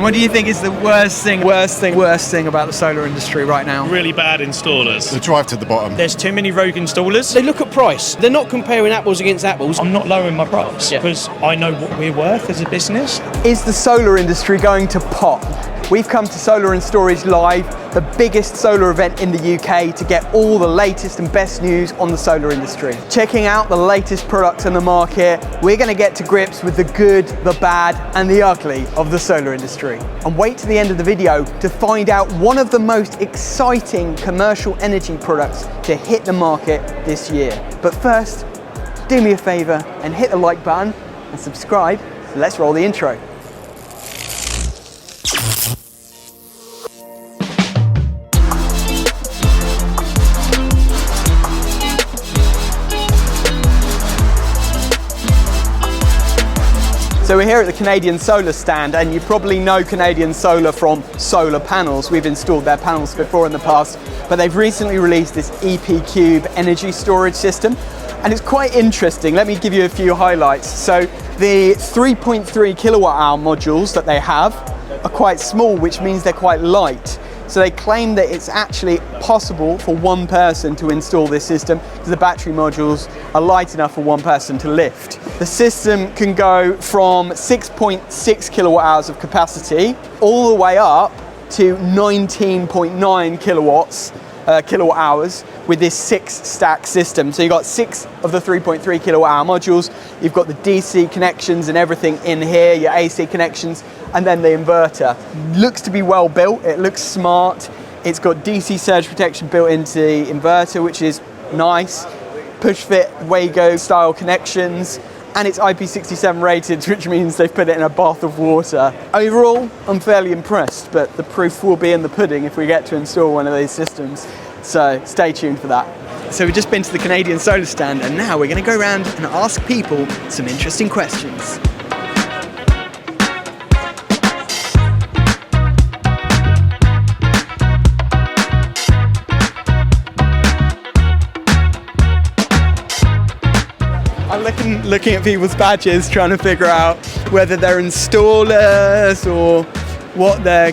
What do you think is the worst thing about the solar industry right now? Really bad installers. The drive to the bottom. There's too many rogue installers. They look at price. They're not comparing apples against apples. I'm not lowering my price because I know what we're worth as a business. Is the solar industry going to pop? We've come to Solar and Storage Live, the biggest solar event in the UK, to get all the latest and best news on the solar industry. Checking out the latest products on the market, we're going to get to grips with the good, the bad and the ugly of the solar industry. And wait to the end of the video to find out one of the most exciting commercial energy products to hit the market this year. But first, do me a favour and hit the like button and subscribe. So let's roll the intro. So we're here at the Canadian Solar stand, and you probably know Canadian Solar from solar panels. We've installed their panels before in the past, but they've recently released this EP Cube energy storage system, and it's quite interesting. Let me give you a few highlights. So the 3.3 kilowatt hour modules that they have are quite small, which means they're quite light. So they claim that it's actually possible for one person to install this system because the battery modules are light enough for one person to lift. The system can go from 6.6 kilowatt hours of capacity all the way up to 19.9 kilowatt hours with this 6-stack system. So you've got 6 of the 3.3 kilowatt hour modules, you've got the DC connections and everything in here, your AC connections, and then the inverter. Looks to be well built, it looks smart, it's got DC surge protection built into the inverter, which is nice, push fit Wago style connections, and it's IP67 rated, which means they've put it in a bath of water. Overall, I'm fairly impressed, but the proof will be in the pudding if we get to install one of these systems. So stay tuned for that. So we've just been to the Canadian Solar stand, and now we're going to go around and ask people some interesting questions. I'm looking at people's badges, trying to figure out whether they're installers or what the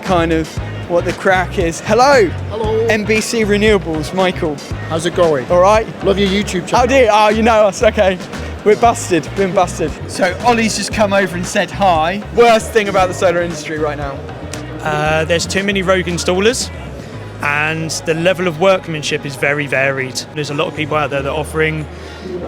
crack is. Hello. Hello. NBC Renewables, Michael. How's it going? All right. Love your YouTube channel. Oh, do you? Oh, you know us. Okay. We're busted. Been busted. So Ollie's just come over and said hi. Worst thing about the solar industry right now? There's too many rogue installers, and the level of workmanship is very varied. There's a lot of people out there that are offering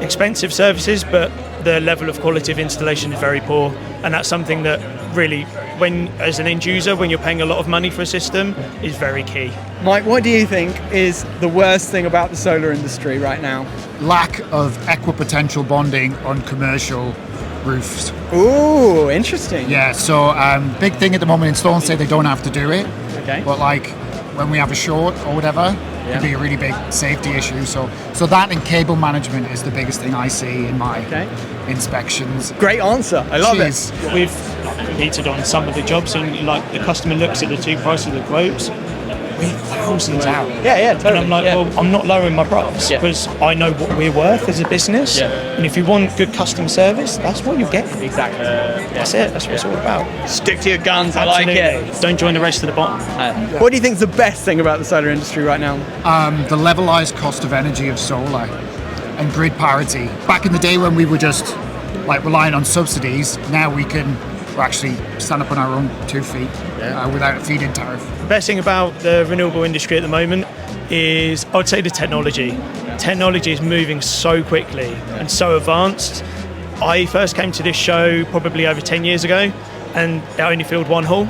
expensive services, but the level of quality of installation is very poor, and that's something that really, when as an end user, when you're paying a lot of money for a system, is very key. Mike, what do you think is the worst thing about the solar industry right now? Lack of equipotential bonding on commercial roofs. Ooh, interesting. Yeah, so big thing at the moment, installers say they don't have to do it. Okay. But like when we have a short or whatever, it could be a really big safety issue. So that and cable management is the biggest thing I see in my inspections. Great answer. I love it. We've competed on some of the jobs, and like the customer looks at the two prices of the quotes, we're thousands out. Yeah, totally. And I'm like, well, I'm not lowering my price because I know what we're worth as a business. Yeah. And if you want good customer service, that's what you get. Exactly. That's it. That's what it's all about. Stick to your guns. Absolutely. I like it. Don't join the rest of the bottom. What do you think is the best thing about the solar industry right now? The levelized cost of energy of solar and grid parity. Back in the day when we were just like relying on subsidies, now we're actually stand up on our own 2 feet without a feed-in tariff. The best thing about the renewable industry at the moment is, I would say, the technology. Technology is moving so quickly and so advanced. I first came to this show probably over 10 years ago, and it only filled one hall.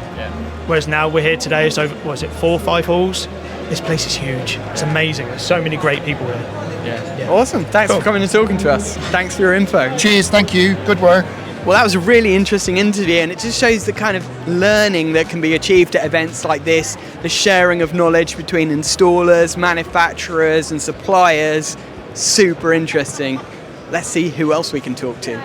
Whereas now we're here today, it's over, 4 or 5 halls. This place is huge. It's amazing. There's so many great people here. Awesome. Thanks for coming and talking to us. Thanks for your info. Cheers, thank you. Good work. Well, that was a really interesting interview, and it just shows the kind of learning that can be achieved at events like this, the sharing of knowledge between installers, manufacturers and suppliers. Super interesting. Let's see who else we can talk to.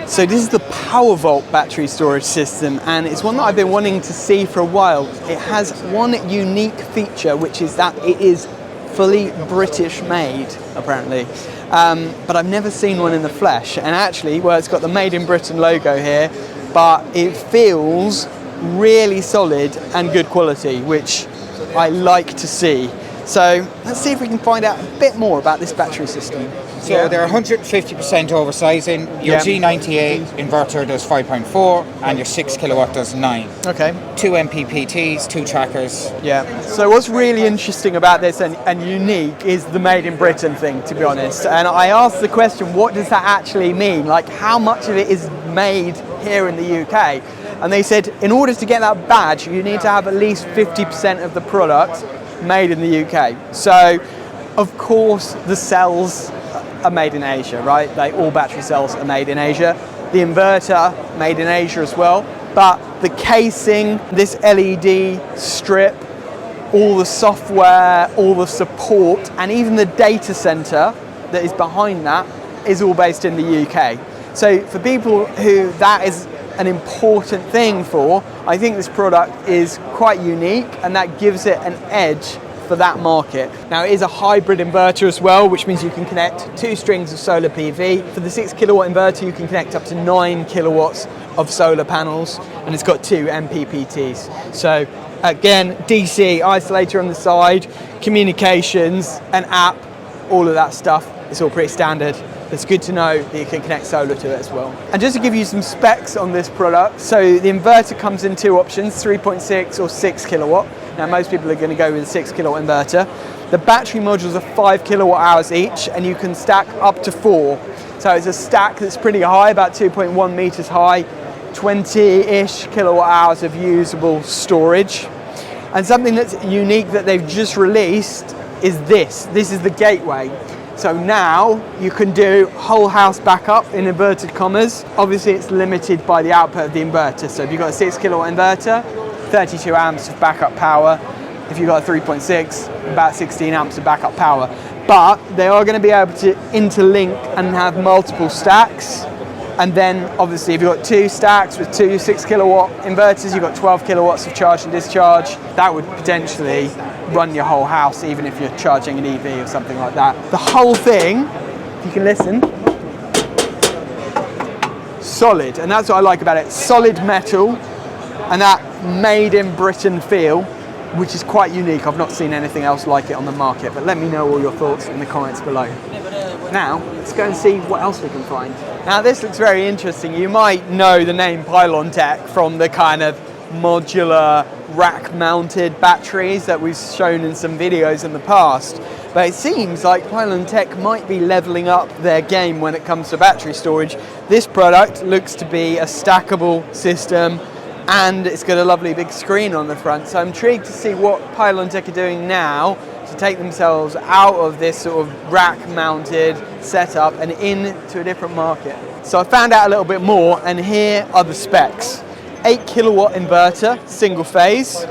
So this is the PowerVault battery storage system, and it's one that I've been wanting to see for a while. It has one unique feature, which is that it is fully British made, apparently. But I've never seen one in the flesh. And actually, well, it's got the Made in Britain logo here, but it feels really solid and good quality, which I like to see. So let's see if we can find out a bit more about this battery system. So they're 150% oversizing. Your G98 inverter does 5.4 and your 6 kilowatt does 9. Okay. 2 MPPTs, 2 trackers. Yeah. So what's really interesting about this and unique is the made in Britain thing, to be honest. And I asked the question, what does that actually mean? Like, how much of it is made here in the UK? And they said, in order to get that badge, you need to have at least 50% of the product made in the UK. So, of course, the cells are made in Asia, right? Like, all battery cells are made in Asia. The inverter made in Asia as well. But the casing, this LED strip, all the software, all the support, and even the data center that is behind that is all based in the UK. So for people who that is an important thing for, I think this product is quite unique, and that gives it an edge for that market. Now, it is a hybrid inverter as well, which means you can connect 2 strings of solar PV. For the 6 kilowatt inverter, you can connect up to 9 kilowatts of solar panels, and it's got 2 MPPTs. So again, DC isolator on the side, communications, an app, all of that stuff. It's all pretty standard. It's good to know that you can connect solar to it as well. And just to give you some specs on this product, so the inverter comes in 2 options, 3.6 or 6 kilowatt. Now, most people are going to go with a 6 kilowatt inverter. The battery modules are 5 kilowatt hours each, and you can stack up to 4. So it's a stack that's pretty high, about 2.1 meters high, 20-ish kilowatt hours of usable storage. And something that's unique that they've just released is this. This is the gateway. So now you can do whole house backup in inverted commas. Obviously it's limited by the output of the inverter. So if you've got a 6 kilowatt inverter, 32 amps of backup power. If you've got a 3.6, about 16 amps of backup power. But they are going to be able to interlink and have multiple stacks. And then obviously if you've got 2 stacks with 2 6 kilowatt inverters, you've got 12 kilowatts of charge and discharge. That would potentially run your whole house, even if you're charging an EV or something like that. The whole thing, if you can listen, solid, and that's what I like about it. Solid metal, and that made in Britain feel, which is quite unique. I've not seen anything else like it on the market, but let me know all your thoughts in the comments below. Now, let's go and see what else we can find. Now, this looks very interesting. You might know the name Pylon Tech from the kind of modular rack-mounted batteries that we've shown in some videos in the past. But it seems like Pylon Tech might be leveling up their game when it comes to battery storage. This product looks to be a stackable system, and it's got a lovely big screen on the front. So I'm intrigued to see what Pylon Tech are doing now to take themselves out of this sort of rack-mounted setup and into a different market. So I found out a little bit more, and here are the specs. 8 kilowatt inverter, single phase,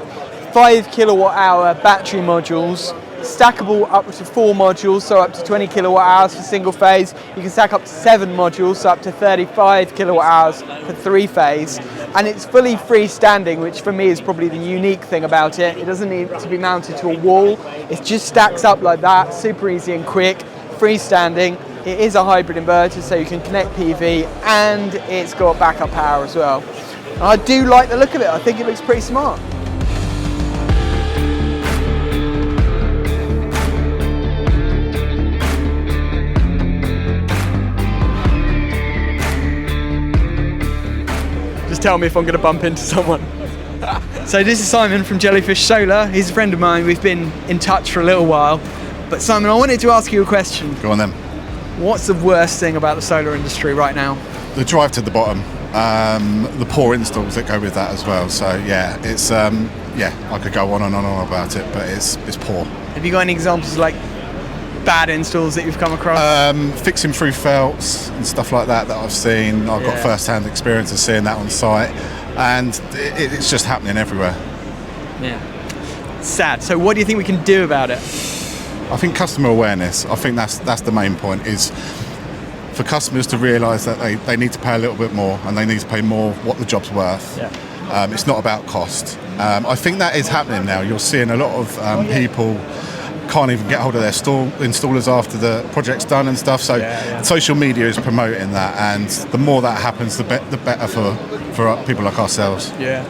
5 kilowatt hour battery modules, stackable up to 4 modules, so up to 20 kilowatt hours for single phase. You can stack up to 7 modules, so up to 35 kilowatt hours for 3 phase. And it's fully freestanding, which for me is probably the unique thing about it. It doesn't need to be mounted to a wall. It just stacks up like that, super easy and quick, freestanding. It is a hybrid inverter, so you can connect PV, and it's got backup power as well. And I do like the look of it. I think it looks pretty smart. Just tell me if I'm going to bump into someone. So this is Simon from Jellyfish Solar. He's a friend of mine. We've been in touch for a little while. But Simon, I wanted to ask you a question. Go on then. What's the worst thing about the solar industry right now? The drive to the bottom. The poor installs that go with that as well. So yeah, it's I could go on and on about it, but it's poor. Have you got any examples of like bad installs that you've come across? Fixing through felts and stuff like that I've seen. I've got first-hand experience of seeing that on site, and it's just happening everywhere. Yeah. Sad. So what do you think we can do about it? I think customer awareness. I think that's the main point, is for customers to realise that they need to pay a little bit more, and they need to pay more what the job's worth. Yeah. It's not about cost. I think that is happening now. You're seeing a lot of people can't even get hold of their installers after the project's done and stuff. So social media is promoting that, and the more that happens, the better for people like ourselves. Yeah.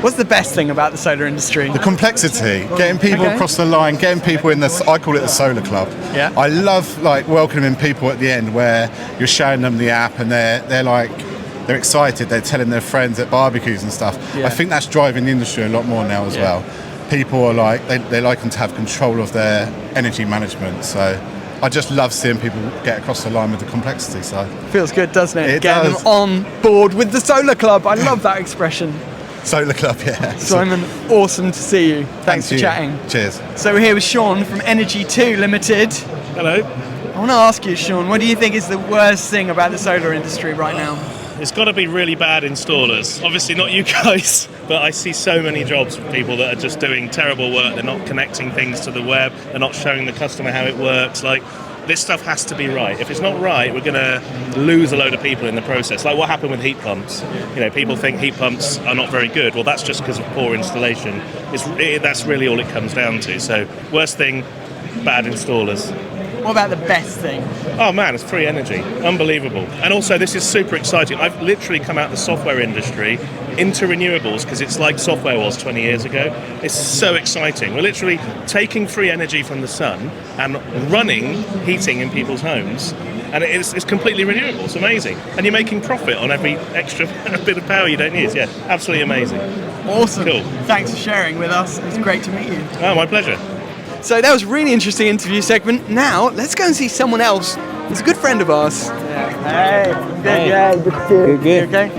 What's the best thing about the solar industry? The complexity, getting people across the line, getting people in I call it the solar club. Yeah. I love like welcoming people at the end where you're showing them the app and they're excited, they're telling their friends at barbecues and stuff. Yeah. I think that's driving the industry a lot more now as well. People are like, they like them to have control of their energy management. So I just love seeing people get across the line with the complexity side. Feels good, doesn't it? It Getting does. them on board with the solar club. I love that expression. Solar club, yeah. Simon, awesome to see you. Thanks for chatting. Cheers. So we're here with Sean from Energy 2 Limited. Hello. I want to ask you, Sean, what do you think is the worst thing about the solar industry right now? It's got to be really bad installers. Obviously not you guys, but I see so many jobs for people that are just doing terrible work. They're not connecting things to the web. They're not showing the customer how it works. Like, this stuff has to be right. If it's not right, we're going to lose a load of people in the process. Like what happened with heat pumps. You know, people think heat pumps are not very good. Well, that's just because of poor installation. That's really all it comes down to. So, worst thing, bad installers. What about the best thing? Oh man, it's free energy. Unbelievable. And also, this is super exciting. I've literally come out of the software industry into renewables because it's like software was 20 years ago. It's so exciting. We're literally taking free energy from the sun and running heating in people's homes. And it's completely renewable. It's amazing. And you're making profit on every extra bit of power you don't use. Yeah, absolutely amazing. Awesome. Cool. Thanks for sharing with us. It's great to meet you. Oh, my pleasure. So that was a really interesting interview segment. Now, let's go and see someone else who's a good friend of ours. Hey, good, yeah, good to see you. Good. You okay?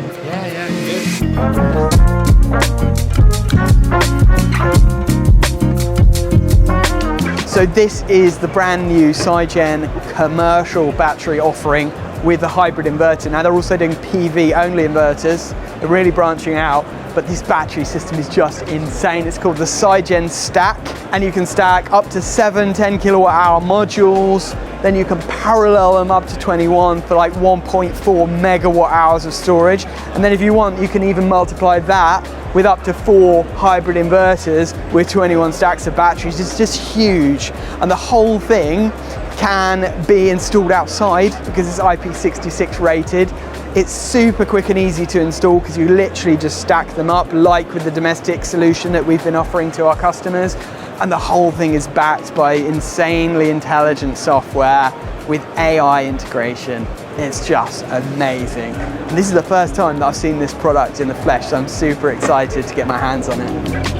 So this is the brand new Sigen commercial battery offering with the hybrid inverter. Now they're also doing PV only inverters. They're really branching out, but this battery system is just insane. It's called the Sigen Stack, and you can stack up to 7 10 kilowatt hour modules. Then you can parallel them up to 21 for like 1.4 megawatt hours of storage. And then if you want, you can even multiply that with up to 4 hybrid inverters with 21 stacks of batteries. It's just huge. And the whole thing can be installed outside because it's IP66 rated. It's super quick and easy to install because you literally just stack them up like with the domestic solution that we've been offering to our customers. And the whole thing is backed by insanely intelligent software with AI integration. It's just amazing. And this is the first time that I've seen this product in the flesh, so I'm super excited to get my hands on it.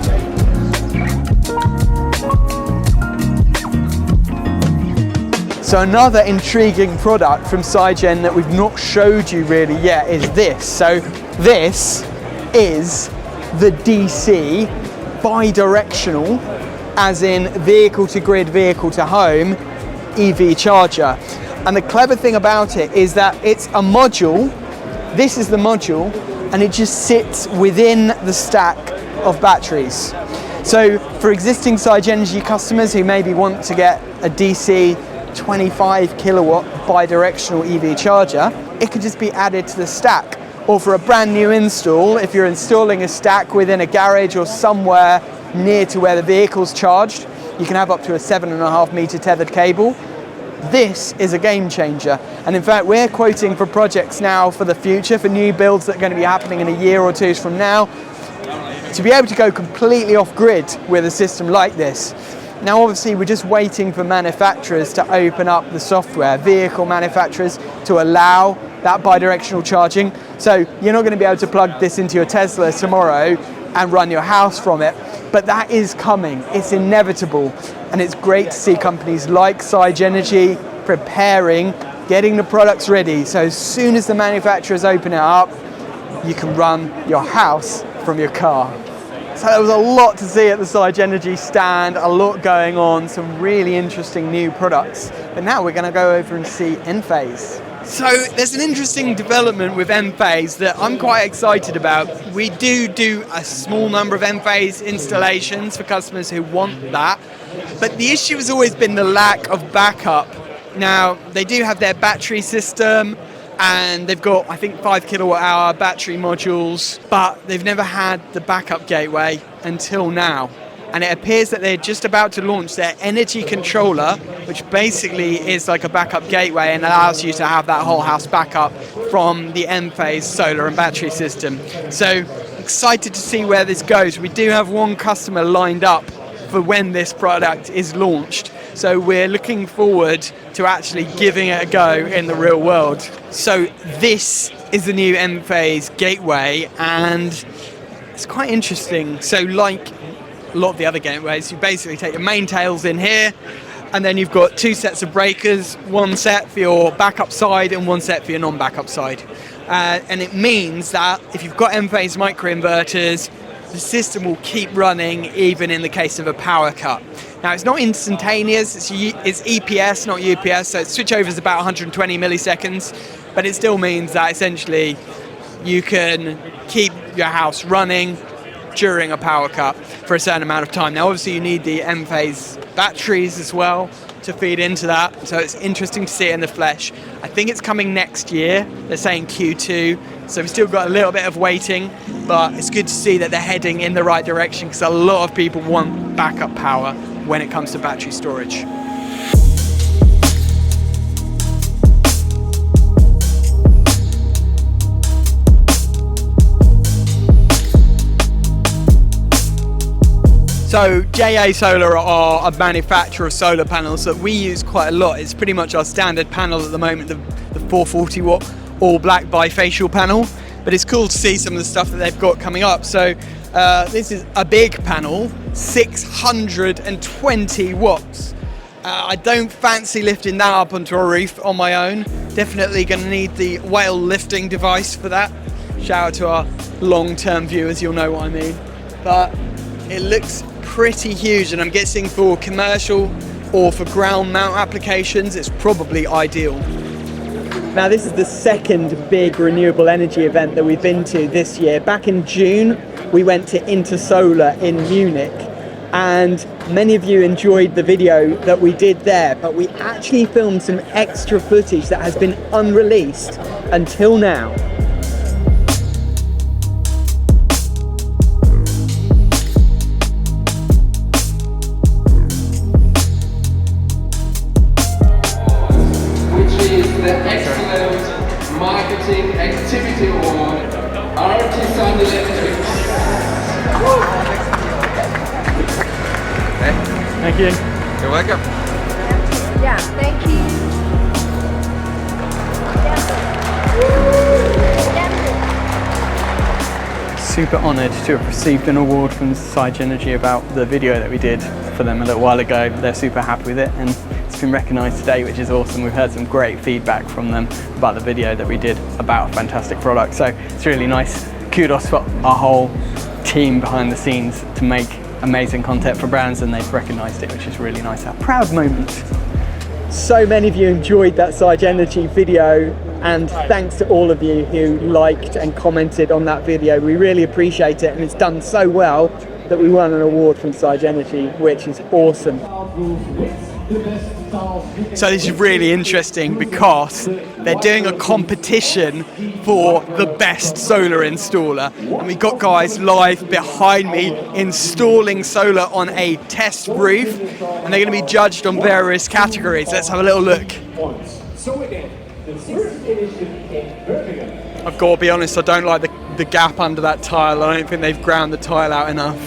So another intriguing product from Sigen that we've not showed you really yet is this. So this is the DC bi-directional, as in vehicle to grid, vehicle to home, EV charger. And the clever thing about it is that it's a module. This is the module, and it just sits within the stack of batteries. So for existing Sigenergy customers who maybe want to get a DC 25 kilowatt bi-directional EV charger, it could just be added to the stack. Or for a brand new install, if you're installing a stack within a garage or somewhere near to where the vehicle's charged, you can have up to a 7.5 meter tethered cable. This is a game changer. And in fact, we're quoting for projects now for the future, for new builds that are going to be happening in a year or two from now, to be able to go completely off grid with a system like this. Now obviously we're just waiting for manufacturers to open up the software, vehicle manufacturers, to allow that bi-directional charging. So you're not going to be able to plug this into your Tesla tomorrow and run your house from it, but that is coming. It's inevitable, and it's great to see companies like Sigenergy preparing, getting the products ready, so as soon as the manufacturers open it up, you can run your house from your car. So there was a lot to see at the Sigenergy stand, a lot going on, some really interesting new products. But now we're going to go over and see Enphase. So there's an interesting development with Enphase that I'm quite excited about. We do a small number of Enphase installations for customers who want that, but the issue has always been the lack of backup. Now, they do have their battery system, and they've got, I think, 5 kilowatt hour battery modules, but they've never had the backup gateway until now. And it appears that they're just about to launch their energy controller, which basically is like a backup gateway and allows you to have that whole house backup from the Enphase solar and battery system. So excited to see where this goes. We do have one customer lined up for when this product is launched. So we're looking forward to actually giving it a go in the real world. So this is the new Enphase gateway, and it's quite interesting. So like a lot of the other gateways, you basically take your main tails in here, and then you've got two sets of breakers, one set for your backup side and one set for your non-backup side. And it means that if you've got Enphase microinverters, the system will keep running even in the case of a power cut. Now, it's not instantaneous, it's EPS, not UPS, so switchover is about 120 milliseconds, but it still means that essentially you can keep your house running during a power cut for a certain amount of time. Now, obviously you need the Enphase batteries as well to feed into that, so it's interesting to see it in the flesh. I think it's coming next year, they're saying Q2, so we've still got a little bit of waiting, but it's good to see that they're heading in the right direction, because a lot of people want backup power when it comes to battery storage. So JA Solar are a manufacturer of solar panels that we use quite a lot. It's pretty much our standard panel at the moment, the 440 watt all black bifacial panel. But it's cool to see some of the stuff that they've got coming up. So this is a big panel, 620 watts. I don't fancy lifting that up onto a roof on my own. Definitely going to need the whale lifting device for that. Shout out to our long-term viewers, you'll know what I mean. But it looks pretty huge, and I'm guessing for commercial or for ground mount applications, it's probably ideal. Now, this is the second big renewable energy event that we've been to this year. Back in June, we went to Intersolar in Munich, and many of you enjoyed the video that we did there, but we actually filmed some extra footage that has been unreleased until now. Marketing Activity Award, Artisan Electrics. Thank you. You're welcome. Yeah, thank you. Super honoured to have received an award from Sigenergy about the video that we did for them a little while ago. They're super happy with it, and it's been recognised today, which is awesome. We've heard some great feedback from them about the video that we did about a fantastic product, so it's really nice. Kudos for our whole team behind the scenes to make amazing content for brands, and they've recognised it, which is really nice. A proud moment. So many of you enjoyed that Sigenergy video, and thanks to all of you who liked and commented on that video. We really appreciate it, and it's done so well that we won an award from Sigenergy, which is awesome. So this is really interesting because they're doing a competition for the best solar installer, and we've got guys live behind me installing solar on a test roof, and they're going to be judged on various categories. Let's have a little look. I've got to be honest, I don't like the gap under that tile. I don't think they've ground the tile out enough.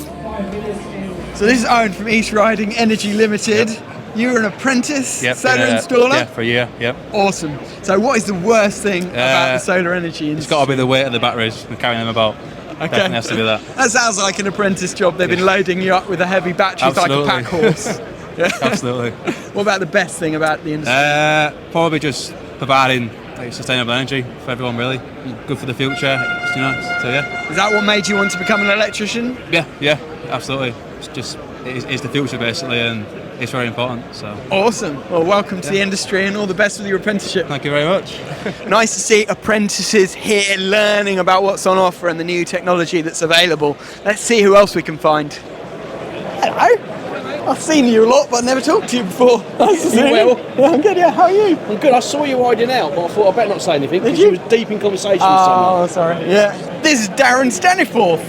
So this is Owen from East Riding Energy Limited. Yep. You're an apprentice solar installer? Yeah, for a year, yep. Awesome. So what is the worst thing about the solar energy industry? It's got to be the weight of the batteries and carrying them about. Okay. Definitely has to be that. That sounds like an apprentice job. They've been loading you up with a heavy batteries like a pack horse. Yeah. Absolutely. What about the best thing about the industry? Probably just providing sustainable energy for everyone, really. Good for the future, so yeah. Is that what made you want to become an electrician? Yeah, absolutely. It's the future, basically, and it's very important. So awesome. Well, welcome to the industry, and all the best with your apprenticeship. Thank you very much. Nice to see apprentices here learning about what's on offer and the new technology that's available. Let's see who else we can find. Hello. I've seen you a lot, but I've never talked to you before. Nice to see you. Well? Yeah, I'm good. Yeah, how are you? I'm good. I saw you riding out, but I thought I better not say anything because you? you were deep in conversation with someone. someone. Sorry. Yeah. This is Darren Staniforth.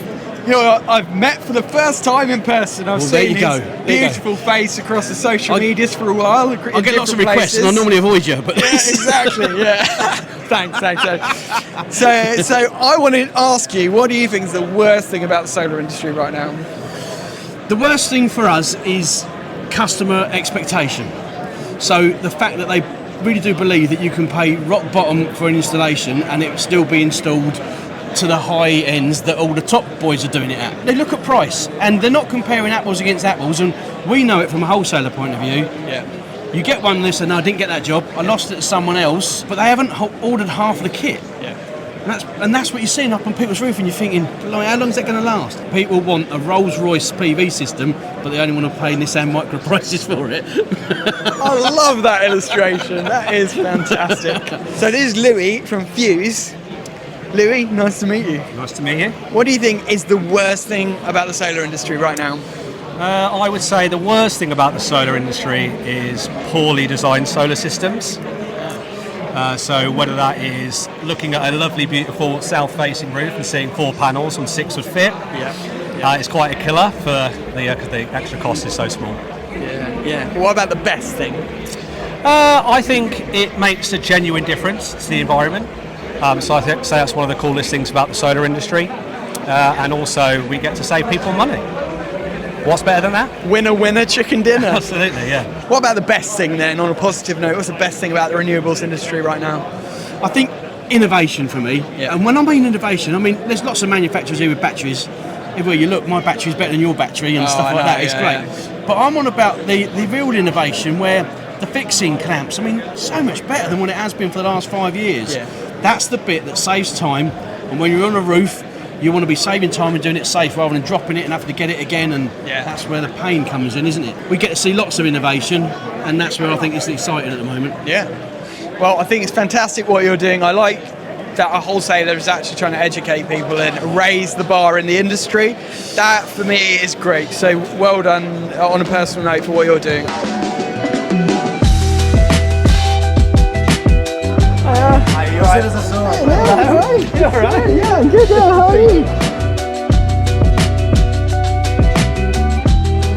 You know, I've met for the first time in person. I've seen his beautiful face across the social medias for a while. I get lots of requests, and I normally avoid you. But yeah, exactly. Yeah. Thanks. So I want to ask you, what do you think is the worst thing about the solar industry right now? the worst thing for us is customer expectation. So the fact that they really do believe that you can pay rock bottom for an installation and it will still be installed to the high ends that all the top boys are doing it at. They look at price and they're not comparing apples against apples, and we know it from a wholesaler point of view. Yeah. You get one and they say, no, I didn't get that job, I lost it to someone else, but they haven't ordered half the kit. Yeah. And that's what you're seeing up on people's roof, and you're thinking, like, how long is that going to last? People want a Rolls-Royce PV system, but they only want to pay Nissan micro prices for it. I love that illustration. That is fantastic. So this is Louis from Fuse. Louis, nice to meet you. Nice to meet you. What do you think is the worst thing about the solar industry right now? I would say the worst thing about the solar industry is poorly designed solar systems. So whether that is looking at a lovely, beautiful south-facing roof and seeing 4 panels and 6 would fit, it's quite a killer for the extra cost is so small. Yeah. What about the best thing? I think it makes a genuine difference to the environment. So I say that's one of the coolest things about the solar industry. And also we get to save people money. What's better than that? Winner, winner, chicken dinner. Absolutely, yeah. What about the best thing then, on a positive note? What's the best thing about the renewables industry right now? I think innovation for me. Yeah. And when I mean innovation, I mean there's lots of manufacturers here with batteries. Everywhere you look, my battery's better than your battery and stuff like that. It's great. But I'm on about the real innovation where the fixing clamps, I mean, so much better than what it has been for the last 5 years. Yeah. That's the bit that saves time. And when you're on a roof, you want to be saving time and doing it safe rather than dropping it and having to get it again, and that's where the pain comes in, isn't it? We get to see lots of innovation, and that's where I think it's exciting at the moment. Yeah. Well, I think it's fantastic what you're doing. I like that a wholesaler is actually trying to educate people and raise the bar in the industry. That, for me, is great. So well done on a personal note for what you're doing. You're right. You're right. Yeah, I'm good. How are you?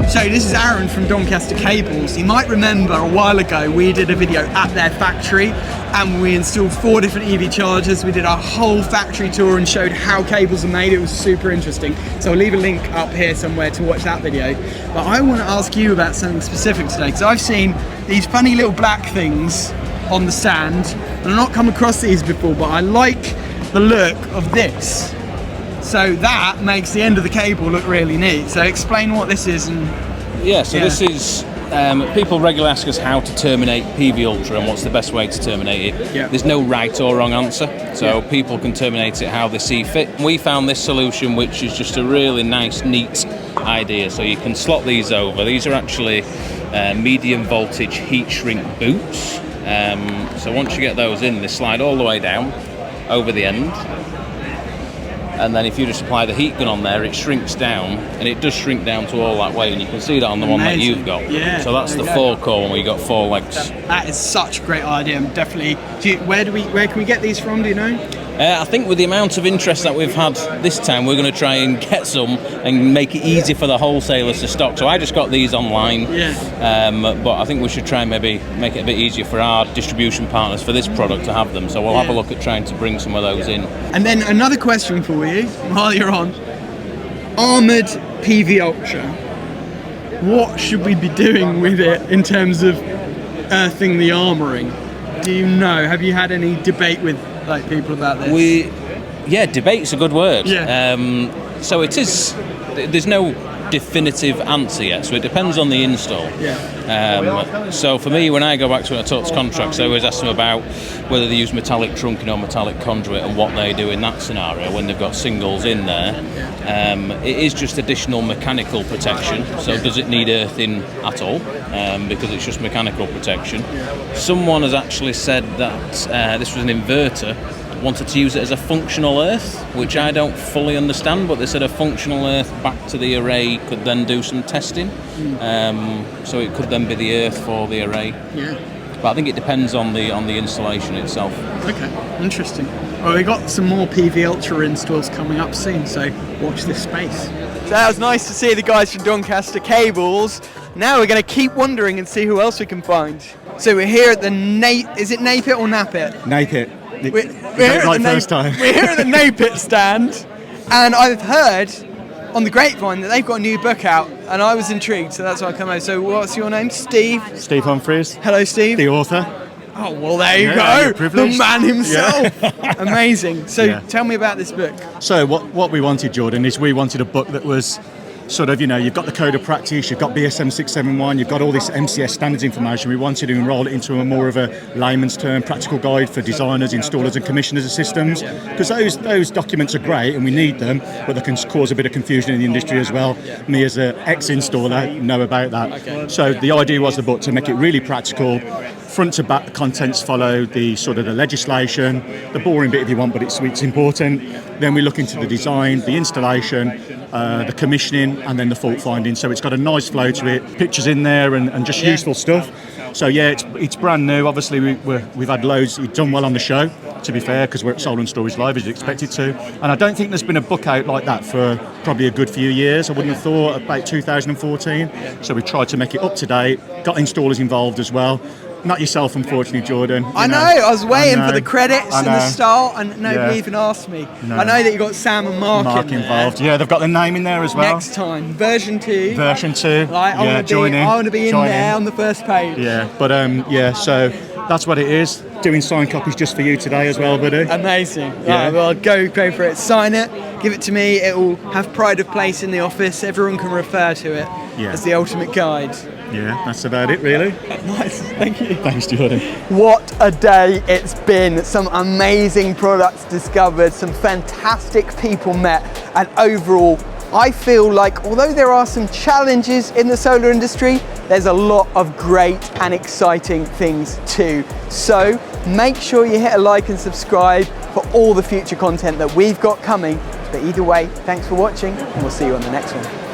So this is Aaron from Doncaster Cables. You might remember a while ago we did a video at their factory and we installed 4 different EV chargers. We did a whole factory tour and showed how cables are made. It was super interesting. So I'll leave a link up here somewhere to watch that video. But I want to ask you about something specific today, because I've seen these funny little black things on the stand, and I've not come across these before, but I like the look of this. So that makes the end of the cable look really neat. So explain what this is. This is, people regularly ask us how to terminate PV Ultra and what's the best way to terminate it. Yeah. There's no right or wrong answer, so people can terminate it how they see fit. We found this solution, which is just a really nice, neat idea. So you can slot these over. These are actually medium voltage heat shrink boots. So once you get those in, they slide all the way down over the end, and then if you just apply the heat gun on there, it shrinks down, and it does shrink down to all that way, and you can see that on the one that you've got. Yeah, so that's the 4-core one where you got 4 legs. That is such a great idea. I'm definitely. Where can we get these from? Do you know? I think with the amount of interest that we've had this time, we're going to try and get some and make it easy for the wholesalers to stock. So I just got these online, but I think we should try and maybe make it a bit easier for our distribution partners for this product to have them. So we'll have a look at trying to bring some of those in. And then another question for you while you're on. Armoured PV Ultra. What should we be doing with it in terms of earthing the armouring? Do you know? Have you had any debate with people about this? Debate's a good word. Yeah. So it is. There's no definitive answer yet, so it depends on the install. So for me, when I go back to when I talk to contracts, I always ask them about whether they use metallic trunking or metallic conduit and what they do in that scenario when they've got singles in there. It is just additional mechanical protection, so does it need earthing at all? Because it's just mechanical protection. Someone has actually said that this was an inverter, wanted to use it as a functional earth, which I don't fully understand, but they said a functional earth back to the array could then do some testing. So it could then be the earth for the array. Yeah. But I think it depends on the installation itself. Okay, interesting. Well, we've got some more PV Ultra installs coming up soon, so watch this space. So that was nice to see the guys from Doncaster Cables. Now we're going to keep wandering and see who else we can find. So we're here at the is it Napit or Napit? Napit. We're here at the first time. We're here at the Napit stand, and I've heard on the grapevine that they've got a new book out, and I was intrigued, so that's why I come over. So what's your name? Steve? Steve Humphreys. Hello, Steve. The author. Oh, well, there you you're go. privileged. The man himself. Yeah. Amazing. So Yeah. tell me about this book. So what we wanted, Jordan, is we wanted a book that was sort of, you've got the code of practice, you've got BSM 671, you've got all this MCS standards information. We wanted to enroll it into a more of a layman's term practical guide for designers, installers and commissioners of systems, because those documents are great and we need them, but they can cause a bit of confusion in the industry as well. Me as an ex-installer know about that. So the idea was the book to make it really practical. Front to back, the contents follow the sort of the legislation, the boring bit if you want, but it's important. Then we look into the design, the installation, the commissioning, and then the fault finding. So it's got a nice flow to it, pictures in there, and just useful stuff. So yeah, it's brand new. Obviously, we've had loads. It's done well on the show, to be fair, because we're at Solar and Storage Live as you expected to. And I don't think there's been a book out like that for probably a good few years. I wouldn't have thought, about 2014. So we tried to make it up to date. Got installers involved as well. Not yourself, unfortunately, Jordan. I know. I was waiting for the credits and the start, and nobody even asked me. No. I know that you got Sam and Mark in involved. there. Yeah, they've got their name in there as well. Next time, version 2. Version 2. Right, I want to be in there on the first page. Yeah, but so that's what it is. Doing signed copies just for you today as well, buddy. Amazing. Yeah. Right, well, go for it. Sign it. Give it to me. It will have pride of place in the office. Everyone can refer to it as the ultimate guide. Yeah, that's about it, really. Nice. Thank you. Thanks, Jordan. What a day it's been. Some amazing products discovered, some fantastic people met, and overall, I feel like although there are some challenges in the solar industry, there's a lot of great and exciting things too. So make sure you hit a like and subscribe for all the future content that we've got coming. But either way, thanks for watching, and we'll see you on the next one.